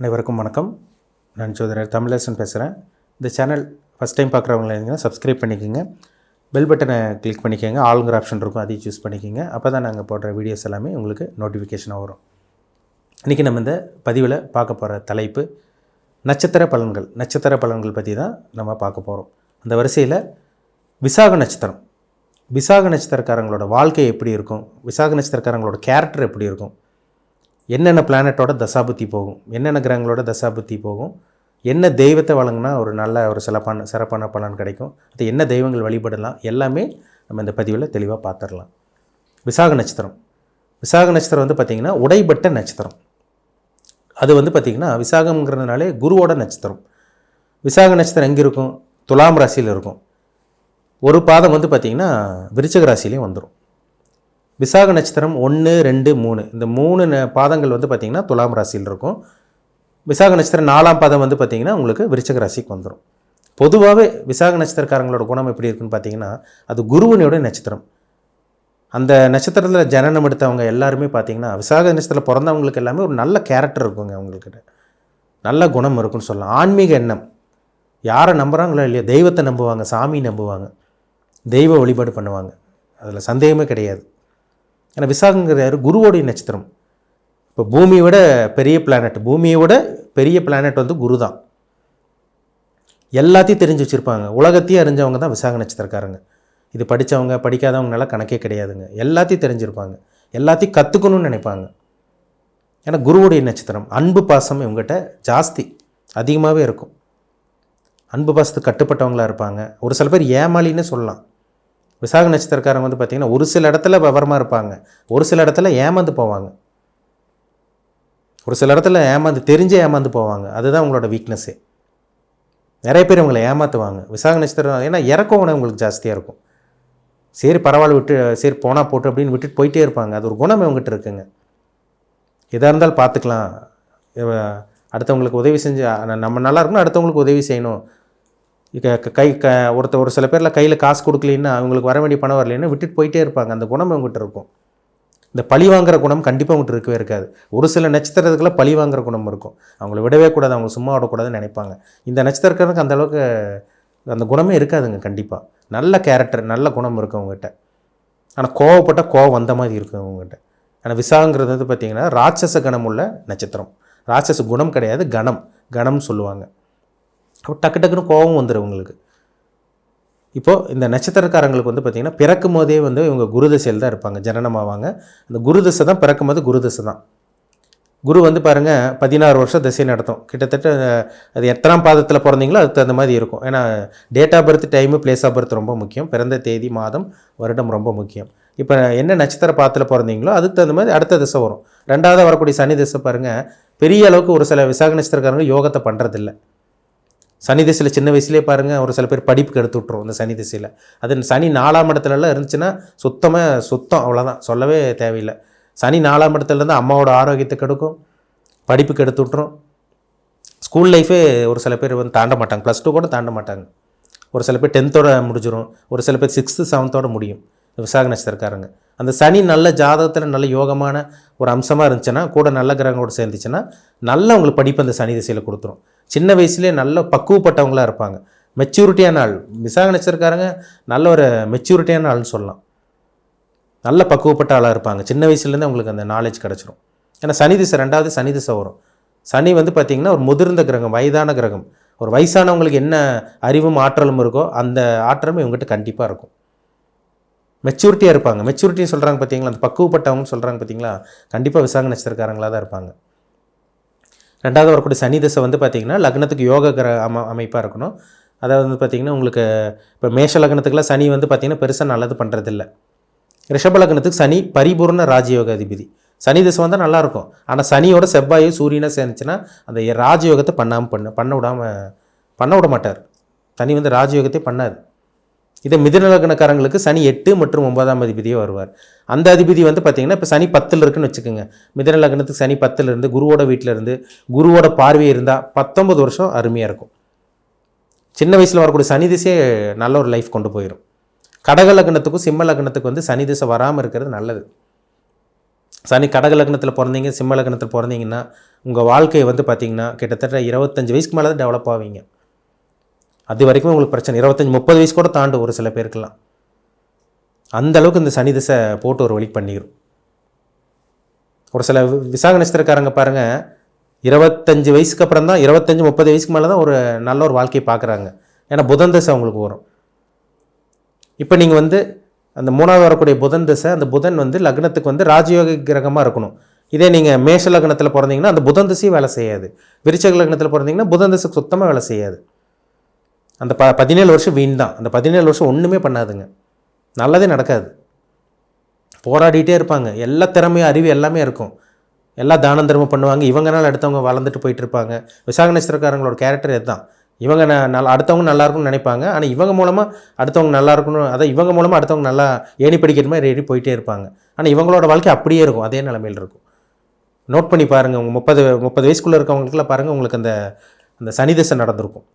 அனைவருக்கும் வணக்கம். நான் ஜோதிடர் தமிழரசன் பேசுகிறேன். இந்த சேனல் ஃபஸ்ட் டைம் பார்க்குறவங்கள இருந்தீங்கன்னா சப்ஸ்கிரைப் பண்ணிக்கோங்க. பெல் பட்டனை கிளிக் பண்ணிக்கோங்க. ஆளுங்கிற ஆப்ஷன் இருக்கும், அதையும் சூஸ் பண்ணிக்கோங்க. அப்போ தான் நாங்கள் போடுற வீடியோஸ் எல்லாமே உங்களுக்கு நோட்டிஃபிகேஷனாக வரும். இன்றைக்கி நம்ம இந்த பதிவில் பார்க்க போகிற தலைப்பு நட்சத்திர பலன்கள். நட்சத்திர பலன்கள் பற்றி தான் நம்ம பார்க்க போகிறோம். அந்த வரிசையில் விசாக நட்சத்திரம். விசாக நட்சத்திரக்காரங்களோட வாழ்க்கை எப்படி இருக்கும், விசாக நட்சத்திரக்காரங்களோட கேரக்டர் எப்படி இருக்கும், என்னென்ன பிளானட்டோட தசாபுத்தி போகும், என்னென்ன கிரகங்களோட தசாபுத்தி போகும், என்ன தெய்வத்தை வழங்கினா ஒரு சிறப்பான பலன் கிடைக்கும், அது என்ன தெய்வங்கள் வழிபடலாம், எல்லாமே நம்ம இந்த பதிவில் தெளிவாக பார்த்துடலாம். விசாக நட்சத்திரம். விசாக நட்சத்திரம் வந்து பார்த்திங்கன்னா உடைபட்ட நட்சத்திரம். அது வந்து பார்த்திங்கன்னா விசாகம்ங்கிறதுனாலே குருவோட நட்சத்திரம். விசாக நட்சத்திரம் எங்கே இருக்கும்? துலாம் ராசியில் இருக்கும். ஒரு பாதம் வந்து பார்த்திங்கன்னா விருச்சிக ராசிலையும் வந்துடும். விசாக நட்சத்திரம் 1, 2, 3 இந்த 3 பாதங்கள் வந்து பார்த்திங்கன்னா துலாம் ராசியில் இருக்கும். விசாக நட்சத்திரம் 4ஆம் பாதம் வந்து பார்த்திங்கன்னா உங்களுக்கு விருச்சிக ராசிக்கு வந்துடும். பொதுவாகவே விசாக நட்சத்திரக்காரங்களோட குணம் எப்படி இருக்குன்னு பார்த்திங்கன்னா அது குருவினோட நட்சத்திரம். அந்த நட்சத்திரத்தில் ஜனனம் எடுத்தவங்க எல்லாருமே பார்த்திங்கன்னா விசாக நட்சத்திரத்தில் பிறந்தவங்களுக்கு எல்லாமே ஒரு நல்ல கேரக்டர் இருக்குங்க. அவங்கக்கிட்ட நல்ல குணம் இருக்குன்னு சொல்லலாம். ஆன்மீக எண்ணம், யாரை நம்புகிறாங்களோ இல்லையோ தெய்வத்தை நம்புவாங்க, சாமி நம்புவாங்க, தெய்வ வழிபாடு பண்ணுவாங்க, அதில் சந்தேகமே கிடையாது. ஏன்னா விசாகங்கிற குருவோடைய நட்சத்திரம். இப்போ பூமியை விட பெரிய பிளானட் வந்து குரு தான். எல்லாத்தையும் தெரிஞ்சு வச்சுருப்பாங்க. உலகத்தையும் அறிஞ்சவங்க தான் விசாக நட்சத்திரக்காரங்க. இது படித்தவங்க படிக்காதவங்கனால கணக்கே கிடையாதுங்க. எல்லாத்தையும் தெரிஞ்சிருப்பாங்க, எல்லாத்தையும் கற்றுக்கணும்னு நினைப்பாங்க. ஏன்னா குருவுடைய நட்சத்திரம். அன்பு பாசம் இவங்ககிட்ட ஜாஸ்தி, அதிகமாகவே இருக்கும். அன்பு பாசத்துக்கு கட்டுப்பட்டவங்களாக இருப்பாங்க. ஒரு சில பேர் ஏமாளின்னு சொல்லலாம். விசாக நட்சத்திரக்காரங்க வந்து பார்த்திங்கன்னா ஒரு சில இடத்துல விவரமாக இருப்பாங்க, ஒரு சில இடத்துல ஏமாந்து போவாங்க, ஒரு சில இடத்துல தெரிஞ்சே ஏமாந்து போவாங்க. அதுதான் உங்களோட வீக்னஸ்ஸே. நிறைய பேர் இவங்களை ஏமாற்றுவாங்க. விசாக நட்சத்திரம் ஏன்னா இறக்க உணவு உங்களுக்கு ஜாஸ்தியாக இருக்கும். சரி பரவாயில்ல சரி போனால் போட்டு அப்படின்னு விட்டுட்டு போயிட்டே இருப்பாங்க. அது ஒரு குணம் இவங்ககிட்ட இருக்குங்க. எதாக இருந்தாலும் பார்த்துக்கலாம், அடுத்தவங்களுக்கு உதவி செஞ்சு நம்ம நல்லா இருக்கணும், அடுத்தவங்களுக்கு உதவி செய்யணும். ஒரு சில பேரில் கையில் காசு கொடுக்கலன்னா அவங்களுக்கு வர வேண்டிய பணம் வரலைன்னா விட்டுட்டு போயிட்டே இருப்பாங்க. அந்த குணம் அவங்ககிட்ட இருக்கும். இந்த பழி வாங்குற குணம் கண்டிப்பாக அவங்ககிட்ட இருக்கவே இருக்காது. ஒரு சில நட்சத்திரத்துக்குலாம் பழி வாங்குற குணம் இருக்கும். அவங்கள விடவே கூடாது, அவங்க சும்மா விடக்கூடாதுன்னு நினைப்பாங்க. இந்த நட்சத்திரக்காரனுக்கு அந்த அளவுக்கு அந்த குணமே இருக்காதுங்க. கண்டிப்பாக நல்ல கேரக்டர், நல்ல குணம் இருக்கும் அவங்ககிட்ட. ஆனால் கோவப்பட்டால் கோவம் வந்த மாதிரி இருக்கும் அவங்ககிட்ட. ஆனால் விசாகங்கிறது வந்து பார்த்திங்கன்னா ராட்சச கணம் உள்ள நட்சத்திரம். ராட்சச குணம் கிடையாது, கணம்னு சொல்லுவாங்க. டக்கு டக்குன்னு கோபம் வந்துடும் உங்களுக்கு. இப்போது இந்த நட்சத்திரக்காரங்களுக்கு வந்து பார்த்திங்கன்னா பிறக்கும் போதே வந்து இவங்க குருதசையில் தான் இருப்பாங்க, ஜனனமாவாங்க. அந்த குருதசை தான் பிறக்கும் போது குருதசை தான். குரு வந்து பாருங்கள் 16 வருஷம் திசை நடத்தும். கிட்டத்தட்ட அது எத்தனாம் பாதத்தில் பிறந்தீங்களோ அதுக்கு தகுந்த மாதிரி இருக்கும். ஏன்னா date of birth, time, place of birth ரொம்ப முக்கியம். பிறந்த தேதி, மாதம், வருடம் ரொம்ப முக்கியம். இப்போ என்ன நட்சத்திர பாதத்தில் பிறந்தீங்களோ அதுக்கு தகுந்த மாதிரி அடுத்த திசை வரும். 2ஆவது வரக்கூடிய சனி திசை பாருங்கள், பெரிய அளவுக்கு ஒரு சில விசாக நட்சத்திரக்காரங்க யோகத்தை பண்ணுறதில்ல. சனி திசையில் சின்ன வயசுலேயே பாருங்கள் ஒரு சில பேர் படிப்புக்கு எடுத்து விட்ருவோம். இந்த சனி திசையில் அது சனி 4ஆம் இடத்துலலாம் இருந்துச்சுன்னா சுத்தம் அவ்வளோதான், சொல்லவே தேவையில்லை. சனி 4ஆம் இடத்துலேருந்து அம்மாவோட ஆரோக்கியத்தை கெடுக்கும், படிப்புக்கு எடுத்து விட்ரும். ஸ்கூல் லைஃபே ஒரு சில பேர் வந்து தாண்ட மாட்டாங்க, +2 கூட தாண்ட மாட்டாங்க. ஒரு சில பேர் 10th முடிஞ்சிடும், ஒரு சில பேர் 6th 7th முடியும் விசாக நட்சத்திரக்காரங்க. அந்த சனி நல்ல ஜாதகத்தில் நல்ல யோகமான ஒரு அம்சமாக இருந்துச்சுன்னா, கூட நல்ல கிரகங்களோடு சேர்ந்துச்சுன்னா நல்ல உங்களுக்கு படிப்பு அந்த சனி திசையில் கொடுத்துரும். சின்ன வயசுலேயே நல்ல பக்குவப்பட்டவங்களாக இருப்பாங்க, மெச்சூரிட்டியான ஆள். விசாக நட்சத்திரக்காரங்க நல்ல ஒரு மெச்சூரிட்டியான ஆள்னு சொல்லலாம். நல்ல பக்குவப்பட்ட ஆளாக இருப்பாங்க. சின்ன வயசுலேருந்து அவங்களுக்கு அந்த நாலேஜ் கிடச்சிரும். ஏன்னா சனி திசை 2வது சனி திசை வரும். சனி வந்து பார்த்திங்கன்னா ஒரு முதிர்ந்த கிரகம், வயதான கிரகம். ஒரு வயசானவங்களுக்கு என்ன அறிவும் ஆற்றலும் இருக்கோ அந்த ஆற்றலும் இவங்ககிட்ட கண்டிப்பாக இருக்கும். மெச்சூரிட்டியாக இருப்பாங்க. மெச்சூரிட்டின்னு சொல்கிறாங்க பார்த்தீங்களா, அந்த பக்குவப்பட்டவங்கன்னு சொல்கிறாங்க பார்த்தீங்களா, கண்டிப்பாக விசாக நட்சத்திரக்காரங்களாக தான் இருப்பாங்க. 2வது வரக்கூடிய சனி திசை வந்து பார்த்திங்கன்னா லக்னத்துக்கு யோக அமைப்பாக இருக்கணும். அதாவது வந்து பார்த்திங்கன்னா உங்களுக்கு இப்போ மேஷ லக்னத்துக்குலாம் சனி வந்து பார்த்திங்கன்னா பெருசாக நல்லது பண்ணுறதில்ல. ரிஷப லக்னத்துக்கு சனி பரிபூர்ண ராஜயோக அதிபதி. சனி திசை வந்தால் நல்லாயிருக்கும். ஆனால் சனியோட செவ்வாயோ சூரியனாக சேர்ந்துச்சுன்னா அந்த ராஜயோகத்தை பண்ண விட மாட்டார். சனி வந்து ராஜயோகத்தை பண்ணாது. இதை மிதுன லக்னக்காரங்களுக்கு சனி 8 மற்றும் 9ஆம் அதிபதியே வருவார். அந்த அதிபதி வந்து பார்த்திங்கன்னா இப்போ சனி 10ல் இருக்குன்னு வச்சுக்கோங்க. மிதுன லக்னத்துக்கு சனி 10ல் இருந்து குருவோட வீட்டில் இருந்து குருவோட பார்வை இருந்தால் 19 வருஷம் அருமையாக இருக்கும். சின்ன வயசில் வரக்கூடிய சனி திசையே நல்ல ஒரு லைஃப் கொண்டு போயிடும். கடக லக்னத்துக்கும் சிம்ம லக்னத்துக்கு வந்து சனி திசை வராமல் இருக்கிறது நல்லது. சனி கடக லக்னத்தில் பிறந்தீங்க, சிம்ம லக்னத்தில் பிறந்தீங்கன்னா உங்கள் வாழ்க்கையை வந்து பார்த்திங்கன்னா கிட்டத்தட்ட 25 வயசுக்கு மேலே தான் டெவலப் ஆவீங்க. அது வரைக்கும் உங்களுக்கு பிரச்சனை 25-30 வயசு கூட தாண்டும் ஒரு சில பேருக்கெல்லாம். அந்தளவுக்கு இந்த சனி திசை போட்டு ஒரு வழி பண்ணிடும். ஒரு சில விசாக நட்சத்திரக்காரங்க பாருங்கள், 25 வயசுக்கு அப்புறம் தான் 25-30 வயசுக்கு மேலே தான் ஒரு நல்ல ஒரு வாழ்க்கையை பார்க்குறாங்க. ஏன்னா புதன் திசை அவங்களுக்கு வரும். இப்போ நீங்கள் வந்து அந்த 3வது வரக்கூடிய புதன் திசை, அந்த புதன் வந்து லக்னத்துக்கு வந்து ராஜயோக கிரகமாக இருக்கணும். இதே நீங்கள் மேஷ லக்னத்தில் பிறந்தீங்கன்னா அந்த புதன் திசையும் வேலை செய்யாது. விருச்சக லக்னத்தில் பிறந்தீங்கன்னா புதன் திசை சுத்தமாக வேலை செய்யாது. அந்த 17 வருஷம் வீண் தான். அந்த 17 வருஷம் ஒன்றுமே பண்ணாதுங்க, நல்லதே நடக்காது. போராடிட்டே இருப்பாங்க. எல்லா திறமையும் அறிவு எல்லாமே இருக்கும். எல்லா தானம் தர்மம் பண்ணுவாங்க. இவங்கனால அடுத்தவங்க வளர்ந்துட்டு போயிட்டு இருப்பாங்க. விசாக நட்சத்திரக்காரங்களோட கேரக்டர் இதுதான். இவங்க நல்லா அடுத்தவங்க நல்லா இருக்கும்னு நினைப்பாங்க. ஆனால் இவங்க மூலமாக அடுத்தவங்க நல்லா இருக்கணும், அதான் இவங்க மூலமாக அடுத்தவங்க நல்லா ஏணி படிக்கிற மாதிரி ஏறி போயிட்டே இருப்பாங்க. ஆனால் இவங்களோட வாழ்க்கை அப்படியே இருக்கும், அதே நிலைமையில் இருக்கும். நோட் பண்ணி பாருங்கள். உங்கள் 30 வயசுக்குள்ளே இருக்கவங்களுக்குலாம் பாருங்கள், உங்களுக்கு அந்த சனி திசை நடந்திருக்கும்.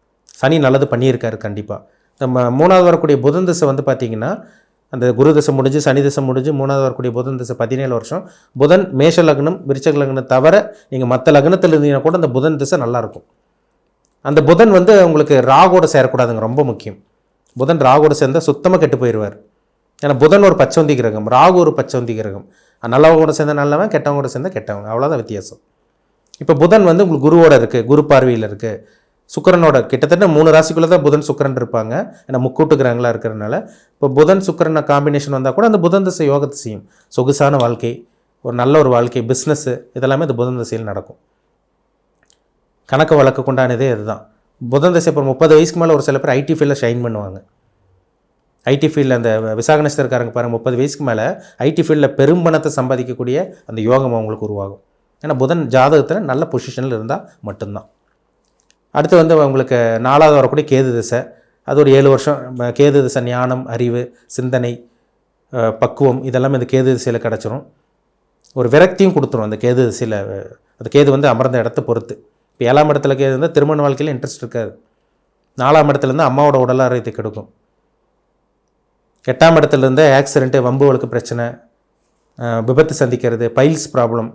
சனி நல்லது பண்ணியிருக்காரு கண்டிப்பாக. நம்ம 3வது வரக்கூடிய புதன் திசை வந்து பார்த்திங்கன்னா, அந்த குரு திசை முடிஞ்சு சனி திசை முடிஞ்சு 3வது வரக்கூடிய புதன் திசை 17 வருஷம். புதன் மேஷ லக்னம் விருச்சக லக்னம் தவிர நீங்கள் மற்ற லக்னத்தில் இருந்தீங்கன்னா கூட அந்த புதன் திசை நல்லாயிருக்கும். அந்த புதன் வந்து உங்களுக்கு ராகோட சேரக்கூடாதுங்க, ரொம்ப முக்கியம். புதன் ராகோட சேர்ந்தால் சுத்தமாக கெட்டு போயிடுவார். ஏன்னா புதன் ஒரு பச்சவந்தி கிரகம், ராகு ஒரு பச்சவந்தி கிரகம். நல்லவங்க கூட சேர்ந்தால் நல்லவன், கெட்டவங்க கூட சேர்ந்தால் கெட்டவங்க, அவ்வளோதான் வித்தியாசம். இப்போ புதன் வந்து உங்களுக்கு குருவோட இருக்குது, குரு பார்வையில் இருக்குது. சுக்கிரனோட கிட்டத்தட்ட 3 ராசிக்குள்ளே தான் புதன் சுக்கிரன் இருப்பாங்க. ஏன்னா முக்கூட்டு கிரகங்களாக இருக்கிறதுனால. இப்போ புதன் சுக்கிரன் காம்பினேஷன் வந்தால் கூட அந்த புதன் திசை யோகத்தை செய்யும். சொகுசான வாழ்க்கை, ஒரு நல்ல ஒரு வாழ்க்கை, பிஸ்னஸ்ஸு, இதெல்லாமே இந்த புதன் திசையில் நடக்கும். கணக்கு வழக்கு கொண்டானதே இதுதான். புதன் திசை இப்போ 30 வயசுக்கு மேலே ஒரு சில பேர் ஐடி ஃபீல்டில் ஷைன் பண்ணுவாங்க. ஐடி ஃபீல்டில் அந்த விசாக நட்சத்திரக்காரங்க பாருங்கள், 30 வயசுக்கு மேலே ஐடி ஃபீல்டில் பெரும் பணத்தை சம்பாதிக்கக்கூடிய அந்த யோகம் அவங்களுக்கு உருவாகும். ஏன்னா புதன் ஜாதகத்தில் நல்ல பொசிஷனில் இருந்தால் மட்டும்தான். அடுத்து வந்து உங்களுக்கு 4வது வரக்கூடிய கேது திசை. அது ஒரு 7 வருஷம். கேது திசை ஞானம், அறிவு, சிந்தனை, பக்குவம் இதெல்லாமே இந்த கேது திசையில் கிடச்சிரும். ஒரு விரக்தியும் கொடுத்துரும் அந்த கேது திசையில். அந்த கேது வந்து அமர்ந்த இடத்த பொறுத்து. இப்போ 7ஆம் இடத்துல கேது இருந்தால் திருமண வாழ்க்கையில் இன்ட்ரெஸ்ட் இருக்காது. 4ஆம் இடத்துலேருந்து அம்மாவோட உடல் ஆரோக்கியத்தை கெடுக்கும். 8ஆம் இடத்துலேருந்து ஆக்சிடென்ட்டு, வம்பு வழக்கு பிரச்சனை, விபத்து சந்திக்கிறது, பைல்ஸ் ப்ராப்ளம்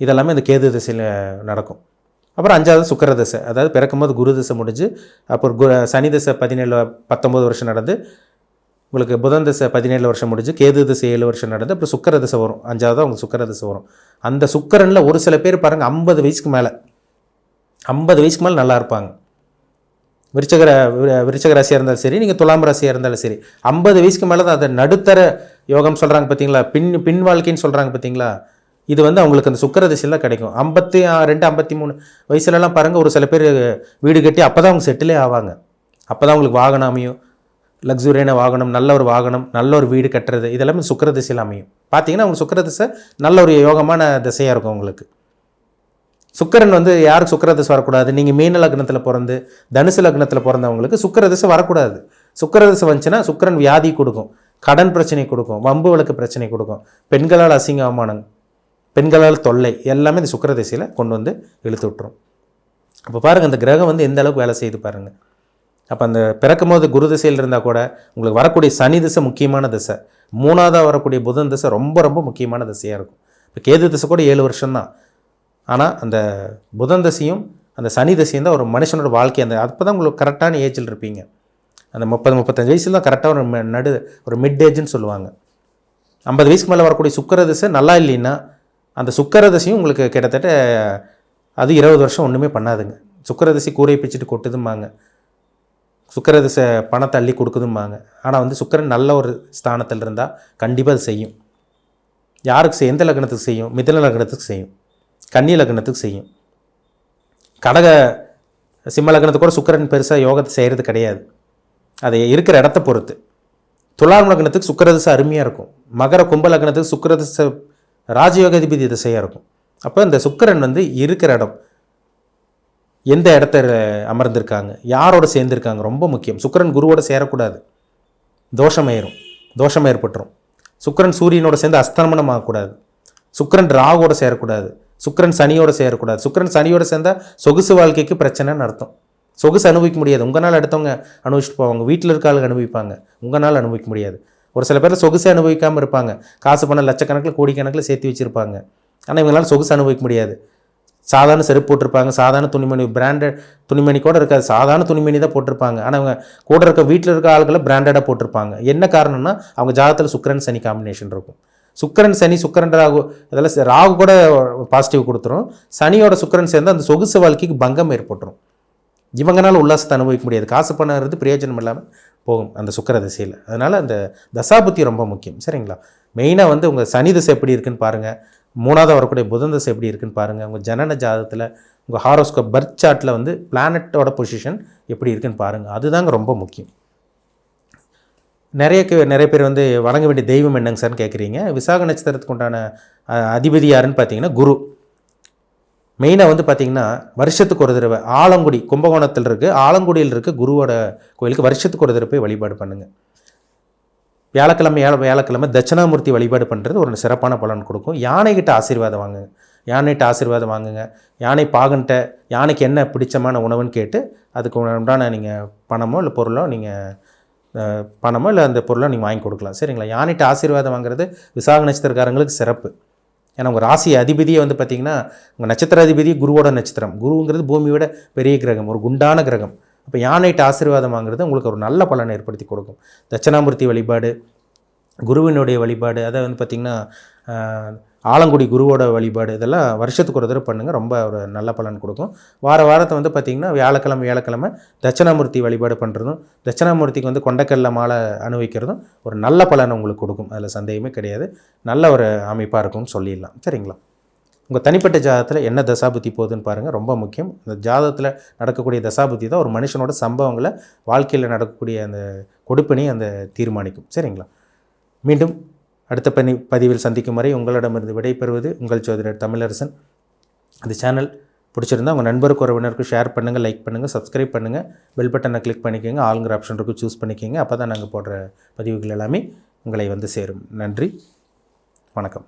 இதெல்லாமே இந்த கேது திசையில் நடக்கும். அப்புறம் 5வது சுக்கிர திசை. அதாவது பிறக்கும்போது குரு திசை முடிஞ்சு அப்புறம் சனி திசை 19 வருஷம் நடந்து உங்களுக்கு புதன் திசை 17 வருஷம் முடிஞ்சு கேது திசை 7 வருஷம் நடந்து அப்புறம் சுக்கிர திசை வரும். 5வது உங்களுக்கு சுக்கிர திசை வரும். அந்த சுக்கிரனில் ஒரு சில பேர் பாருங்கள் 50 வயசுக்கு மேலே நல்லா இருப்பாங்க. விருச்சக ராசியாக இருந்தாலும் சரி, நீங்கள் துலாம் ராசியாக இருந்தாலும் சரி, 50 வயசுக்கு மேலே தான் அதை நடுத்தர யோகம் சொல்கிறாங்க பார்த்தீங்களா, பின் வாழ்க்கைன்னு சொல்கிறாங்க பார்த்தீங்களா. இது வந்து அவங்களுக்கு அந்த சுக்கிர திசையில் தான் கிடைக்கும். 52, 53 வயசுலலாம் பாருங்கள், ஒரு சில பேர் வீடு கட்டி அப்போ தான் அவங்க செட்டிலே ஆவாங்க. அப்போ தான் அவங்களுக்கு வாகனம் அமையும், லக்ஸுரியான வாகனம், நல்ல ஒரு வாகனம், நல்ல ஒரு வீடு கட்டுறது, இதெல்லாமே சுக்கிர திசையில் அமையும். பார்த்தீங்கன்னா அவங்க சுக்கிர திசை நல்ல ஒரு யோகமான திசையாக இருக்கும் உங்களுக்கு. சுக்கிரன் வந்து யாருக்கு சுக்கிர திசை வரக்கூடாது, நீங்கள் மீன லக்னத்தில் பிறந்து தனுசு லக்னத்தில் பிறந்தவங்களுக்கு சுக்கிர திசை வரக்கூடாது. சுக்கிர திசை வந்துச்சுன்னா சுக்கிரன் வியாதி கொடுக்கும், கடன் பிரச்சனை கொடுக்கும், வம்பு வழக்கு பிரச்சனை கொடுக்கும், பெண்களால் அசிங்க அவமானம், பெண்களால் தொல்லை, எல்லாமே இந்த சுக்கிர திசையில் கொண்டு வந்து இழுத்து விட்டுரும். அப்போ பாருங்கள் அந்த கிரகம் வந்து எந்த அளவுக்கு வேலை செய்து பாருங்கள். அப்போ அந்த பிறக்கும் போது குரு திசையில் இருந்தால் கூட உங்களுக்கு வரக்கூடிய சனி திசை முக்கியமான திசை. 3வது வரக்கூடிய புதன் திசை ரொம்ப ரொம்ப முக்கியமான திசையாக இருக்கும். இப்போ கேது திசை கூட 7 வருஷம்தான். ஆனால் அந்த புதன் திசையும் அந்த சனி திசையும் தான் ஒரு மனுஷனோட வாழ்க்கை. அப்போ தான் உங்களுக்கு கரெக்டான ஏஜில் இருப்பீங்க. அந்த 30-35 வயசில் தான் கரெக்டாக ஒரு மிட் ஏஜ்னு சொல்லுவாங்க. 50 வயசுக்கு மேலே வரக்கூடிய சுக்கிர திசை நல்லா இல்லைன்னா அந்த சுக்கிர திசையும் உங்களுக்கு கிட்டத்தட்ட அது 20 வருஷம் ஒன்றுமே பண்ணாதுங்க. சுக்கிர திசை கூரை பிச்சுட்டு கொட்டுதும்பாங்க, சுக்கிர திசை பணத்தை அள்ளி கொடுக்குதும்பாங்க. ஆனால் வந்து சுக்கிரன் நல்ல ஒரு ஸ்தானத்தில் இருந்தால் கண்டிப்பாக அது செய்யும். யாருக்கு எந்த லக்னத்துக்கு செய்யும்? மிதுன லக்னத்துக்கு செய்யும், கன்னி லக்னத்துக்கு செய்யும். கடக சிம்ம லக்னத்துக்கு கூட சுக்கிரன் பெருசாக யோகத்தை செய்கிறது கிடையாது, அது இருக்கிற இடத்த பொறுத்து. துலாம் லக்னத்துக்கு சுக்கிர திசை அருமையாக இருக்கும். மகர கும்ப லக்னத்துக்கு சுக்கிர திசை ராஜயோகாதிபதி திசையாக இருக்கும். அப்போ இந்த சுக்கிரன் வந்து இருக்கிற இடம், எந்த இடத்த அமர்ந்திருக்காங்க, யாரோட சேர்ந்துருக்காங்க ரொம்ப முக்கியம். சுக்கிரன் குருவோட சேரக்கூடாது, தோஷம் ஏற்பட்டுரும். சுக்கிரன் சூரியனோட சேர்ந்து அஸ்தமனம் ஆகக்கூடாது. சுக்கிரன் ராவோட சேரக்கூடாது. சுக்கிரன் சனியோட சேரக்கூடாது. சுக்கிரன் சனியோட சேர்ந்தால் சொகுசு வாழ்க்கைக்கு பிரச்சனைன்னு அர்த்தம். சொகுசு அனுபவிக்க முடியாது. உங்களால் அடுத்தவங்க அனுபவிச்சுட்டு போவாங்க, வீட்டில் இருக்க ஆளுங்க அனுபவிப்பாங்க, உங்களால் அனுபவிக்க முடியாது. ஒரு சில பேர் சொகுசு அனுபவிக்காமல் இருப்பாங்க, காசு பணம் லட்சக்கணக்கில் கோடிக்கணக்கில் சேர்த்து வச்சுருப்பாங்க. ஆனால் இவங்களால சொகுசு அனுபவிக்க முடியாது. சாதாரண செருப்பு போட்டிருப்பாங்க, சாதாரண துணிமணி, பிராண்டட் துணிமணி கூட இருக்காது, சாதாரண துணிமணி தான் போட்டிருப்பாங்க. ஆனால் அவங்க கூட இருக்க வீட்டில் இருக்க ஆளுகளை பிராண்டடாக போட்டிருப்பாங்க. என்ன காரணம்னா அவங்க ஜாதகத்தில் சுக்கிரன் சனி காம்பினேஷன் இருக்கும். சுக்கிரன் சனி, சுக்கிரன் ராகு, அதெல்லாம் ராகு கூட பாசிட்டிவ் கொடுத்துரும். சனியோட சுக்கிரன் சேர்ந்து அந்த சொகுசு வாழ்க்கைக்கு பங்கம் ஏற்பட்டுரும். இவங்கனால உல்லாசத்தை அனுபவிக்க முடியாது, காசு பணம் பிரயோஜனம் இல்லாமல் போகும் அந்த சுக்கிர திசையில். அதனால் அந்த தசாபுத்தி ரொம்ப முக்கியம். சரிங்களா? மெயினாக வந்து உங்கள் சனி திசை எப்படி இருக்குன்னு பாருங்கள், 3வது வரக்கூடிய புதன் திசை எப்படி இருக்குன்னு பாருங்கள், உங்கள் ஜனன ஜாதகத்தில் உங்கள் ஹாரோஸ்கோப் பர்த் சார்ட்டில் வந்து பிளானட்டோட பொசிஷன் எப்படி இருக்குன்னு பாருங்கள். அதுதாங்க ரொம்ப முக்கியம். நிறைய பேர் வந்து வணங்க வேண்டிய தெய்வம் என்னங்க சார்னு கேட்குறீங்க. விசாக நட்சத்திரத்துக்கு உண்டான அதிபதி யாருன்னு பார்த்தீங்கன்னா குரு. மெயினாக வந்து பார்த்திங்கன்னா வருஷத்துக்கு ஒரு தடவை ஆலங்குடி, கும்பகோணத்தில் இருக்குது, ஆலங்குடியில் இருக்க குருவோட கோயிலுக்கு வருஷத்துக்கு ஒரு தடவை போய் வழிபாடு பண்ணுங்கள். வியாழக்கிழமை தட்சிணாமூர்த்தி வழிபாடு பண்ணுறது ஒரு சிறப்பான பலன் கொடுக்கும். யானைகிட்ட ஆசீர்வாதம் வாங்குங்க, யானைகிட்ட ஆசீர்வாதம் வாங்குங்க. யானை பாகன்ட்ட யானைக்கு என்ன பிடிச்சமான உணவுன்னு கேட்டு அதுக்கு உண்டான நீங்கள் பணமோ இல்லை பொருளோ பணமோ இல்லை அந்த பொருளோ நீங்கள் வாங்கி கொடுக்கலாம். சரிங்களா? யானைகிட்ட ஆசீர்வாதம் வாங்குறது விசாக நட்சத்திரக்காரங்களுக்கு சிறப்பு. ஏன்னா உங்கள் ராசி அதிபதியை வந்து பார்த்திங்கன்னா உங்கள் நட்சத்திர அதிபதி குருவோட நட்சத்திரம். குருங்கிறது பூமியோட பெரிய கிரகம், ஒரு குண்டான கிரகம். அப்போ யானைகிட்ட ஆசீர்வாதம் வாங்குறது உங்களுக்கு ஒரு நல்ல பலனை ஏற்படுத்தி கொடுக்கும். தட்சிணாமூர்த்தி வழிபாடு, குருவினுடைய வழிபாடு, அதை வந்து பார்த்திங்கன்னா ஆலங்குடி குருவோட வழிபாடு, இதெல்லாம் வருஷத்துக்கு ஒரு தடவை பண்ணுங்கள், ரொம்ப ஒரு நல்ல பலன் கொடுக்கும். வாரத்தை வந்து பார்த்திங்கன்னா வியாழக்கிழமை தட்சிணாமூர்த்தி வழிபாடு பண்ணுறதும், தட்சிணாமூர்த்திக்கு வந்து கொண்டக்கல்ல மாலை அனுபவிக்கிறதும் ஒரு நல்ல பலனை உங்களுக்கு கொடுக்கும். அதில் சந்தேகமே கிடையாது. நல்ல ஒரு அமைப்பாக இருக்கும்னு சொல்லிடலாம். சரிங்களா? உங்கள் தனிப்பட்ட ஜாதகத்தில் என்ன தசாபுத்தி போகுதுன்னு பாருங்கள், ரொம்ப முக்கியம். இந்த ஜாதகத்தில் நடக்கக்கூடிய தசாபுத்தி தான் ஒரு மனுஷனோட சம்பவங்களை, வாழ்க்கையில் நடக்கக்கூடிய அந்த கொடுப்பினை அந்த தீர்மானிக்கும். சரிங்களா? மீண்டும் அடுத்த பதிவில் சந்திக்கும் வரை உங்களிடமிருந்து விடைபெறுவது உங்கள் ஜோதிடர் தமிழரசன். அந்த சேனல் பிடிச்சிருந்தால் உங்கள் நண்பருக்கு உறவினருக்கு ஷேர் பண்ணுங்கள், லைக் பண்ணுங்கள், சப்ஸ்கிரைப் பண்ணுங்கள், பெல் பட்டனை கிளிக் பண்ணிக்கோங்க, ஆளுங்கிற ஆப்ஷன் இருக்கும், சூஸ் பண்ணிக்கோங்க. அப்போ தான் நாங்கள் போடுற பதிவுகள் எல்லாமே உங்களை வந்து சேரும். நன்றி, வணக்கம்.